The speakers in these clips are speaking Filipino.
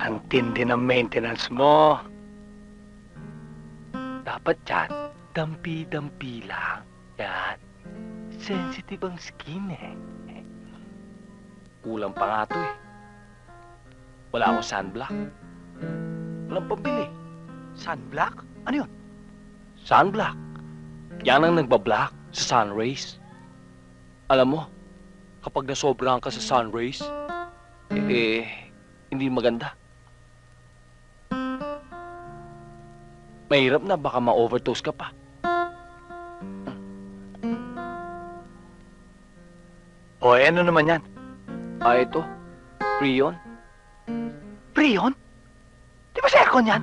Ang tindi ng maintenance mo. Dapat yan, dampi-dampi lang. Yan. Sensitive ang skin eh. Kulang pa nga to eh. Wala akong sunblock. Walang pambili. Sunblock? Ano yun? Sunblock. Yan ang nagbablock sa sun rays. Alam mo, kapag nasobrahan ka sa sun rays, hindi maganda. Mahirap na, baka ma-overdose ka pa. O, ano naman yan? Ito. Freon. Freon? Di ba sa aircon yan?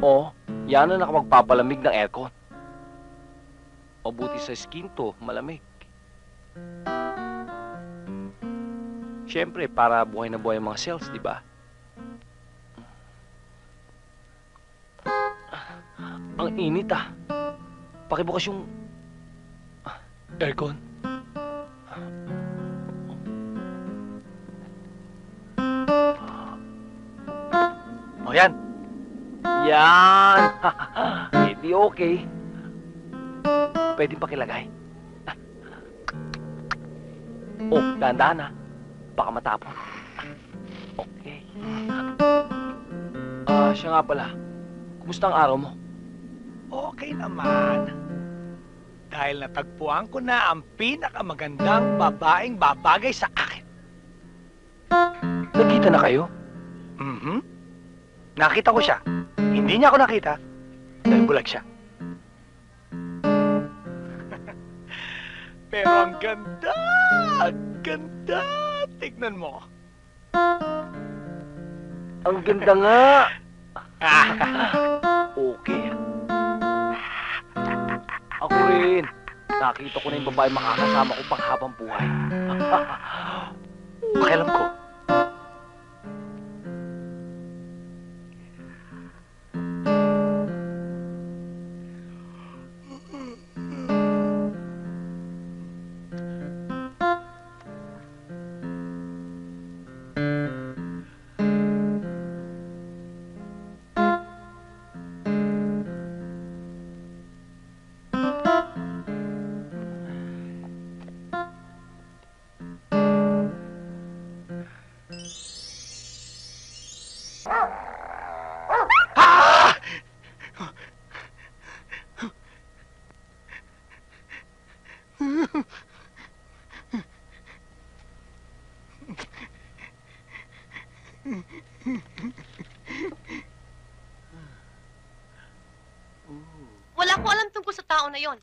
Oo, yan ang nakapagpapalamig ng aircon. Mabuti sa skin to, malamig. Siyempre, para buhay na buhay ang mga cells, di ba? Ang init ah. Pakibukas yung aircon. O, yan. Yan! Hindi okay. Pwede pakilagay. Oh, dahan-dahan ha. Baka matapon. Okay. Siya nga pala. Kumusta ang araw mo? Okay naman. Dahil natagpuan ko na ang pinakamagandang babaeng babagay sa akin. Nagkita na kayo? Nakita ko siya. Hindi niya ako nakita dahil bulag siya. Pero ang ganda! Ang ganda! Tignan mo. Ang ganda nga! Okay. Ako rin. Nakita ko na yung babae makakasama ko pang habang buhay. Pakialam ko. Wala ko alam tungkol sa tao na yon.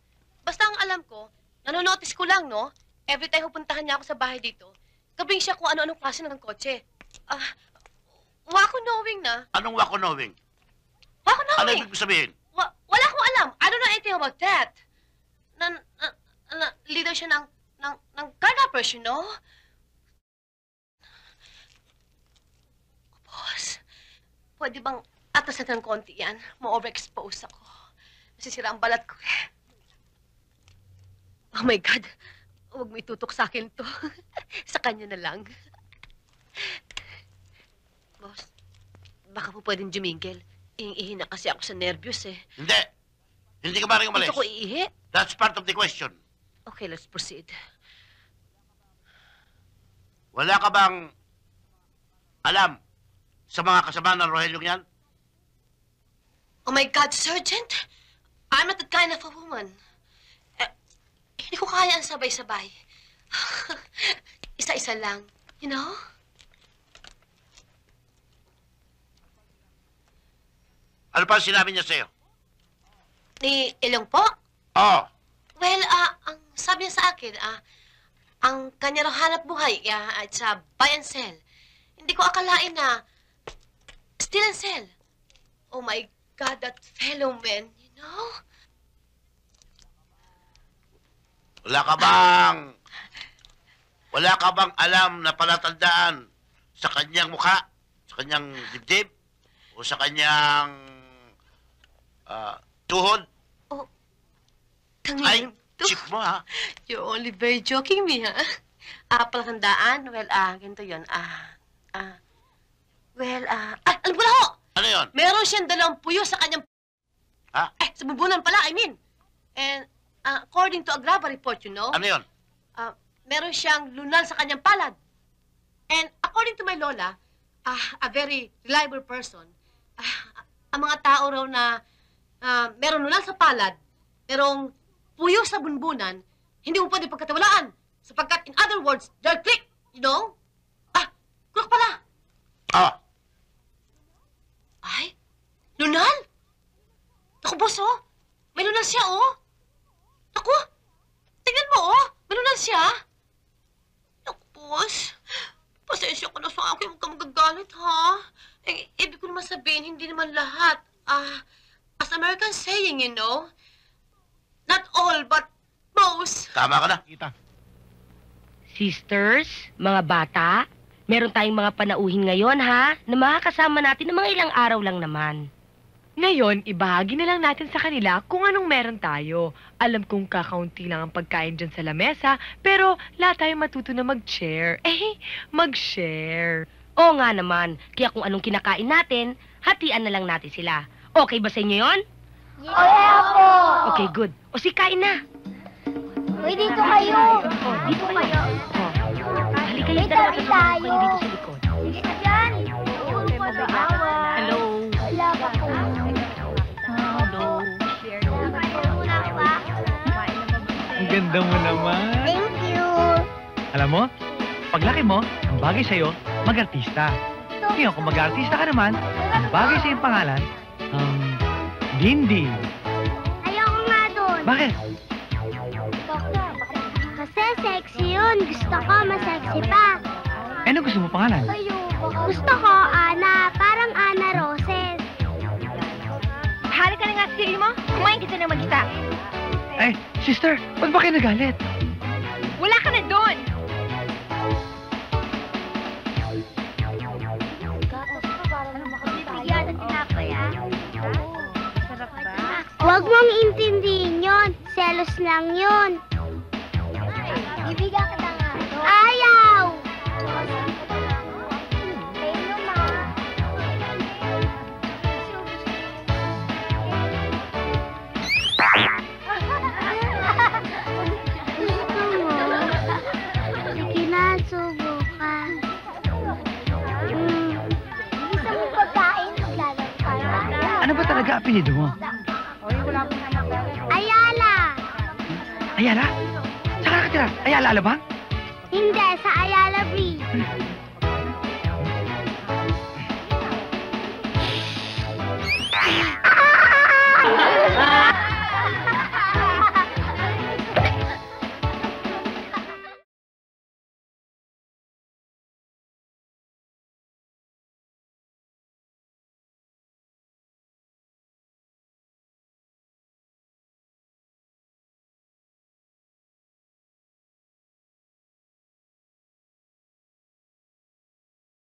Basta ang alam ko, nanonotice ko lang, no? Every time pupuntahan niya ako sa bahay dito, gabing siya kung ano-anong klase ng kotse. Wako knowing na. Anong wako knowing? Wako Ano knowing. ibig sabihin? Wala akong alam. I don't know anything about that. Leader siya ng carnappers, you know? Boss, pwede bang atasan ng konti yan? Ma-overexpose ako. Nasisira ang balat ko eh. Oh my God. Huwag mo itutok sa akin to. Sa kanya na lang. Boss, baka po pwedeng jumingil. Ihi na kasi ako sa nervyos eh. Hindi. Hindi ka maring umalis. Gusto ko iihi? That's part of the question. Okay, let's proceed. Wala ka bang alam sa mga kasama ng Rogelio yan? Oh my God, Sergeant! I'm not that kind of a woman. Hindi ko kaya ang sabay-sabay. Isa-isa lang, you know? Ano pa sinabi niya sa'yo? Ni Ilong po? Oo. Well, ang sabi niya sa akin, ang kanya raw hanap buhay at sa buy and sell. Hindi ko akalain na steal and sell. Oh my God, that fellow man, you know? Wala ka bang alam na palatandaan sa kanyang mukha, sa kanyang dibdib, o sa kanyang tuhod? Oh, Ay, tangin. chip mo ha? You're only very joking me, ha? Palatandaan? Well, ganito yun. meron siyang 2 puyo sa kanyang... Ha? Sa bubunan pala, I mean. And according to a Graba report, you know, Ano yun? meron siyang lunal sa kanyang palad. And according to my lola, a very reliable person, ang mga tao raw na meron lunal sa palad, merong puyo sa bunbunan, hindi mo pwede pagkatiwalaan. Sapagkat, in other words, they're click, you know? Crook pala. Ay, lunal? Naku, boss, oh. May lunal siya, oh. Naku, tingnan mo, oh. May lunal siya. Naku, boss. Pasensya ka na sa akin. Huwag ka magagalit, ha? Ibig ko naman sabihin, hindi naman lahat. As American saying, you know, not all, but most. Tama ka na. Sisters, mga bata, meron tayong mga panauhin ngayon, ha? Na makakasama natin ng mga ilang araw lang naman. Ngayon, ibahagi na lang natin sa kanila kung anong meron tayo. Alam kong kakaunti lang ang pagkain dyan sa lamesa, pero lahat tayo matuto na mag-share. Mag-share. Oo nga naman, kaya kung anong kinakain natin, hatian na lang natin sila. Okay ba sa inyo yun? Yeah po! Okay, good. O si kain na. Uy, dito kayo! Dito kayo. Halika kayo, May dalawa tabi sa tayo. kayo dito sa likod. Dito dyan! Hello. Wala ka po. Hello. Wala pa. Ang ganda mo naman. Thank you! Alam mo, paglaki mo, ang bagay sa'yo, mag-artista. Ngayon, kung mag-artista ka naman, ang bagay sa iyong pangalan, Dinding. Ayoko nga doon. Bakit? Kasi sexy yun. Gusto ko mas-sexy pa. Ano gusto mo pangalan? Gusto ko, Ana. Parang Ana Roses. Halika na nga sa sarili mo. Kumain ka na mag-isa. Ay, sister, ba't ba kayo nagalit? Wala ka na doon. Bigyan ng tinapay, Huwag mong intindihin yun. Selos lang yun. Bibigyan ka na nga. Ayaw! Gusto mo? Sige na, subukan. Gusto mo pagkain? Ano ba talaga apelido mo? Ayala! Ayala? Saan ka nakatira? Ayala Alabang? Hindi, sa Ayala Bridge.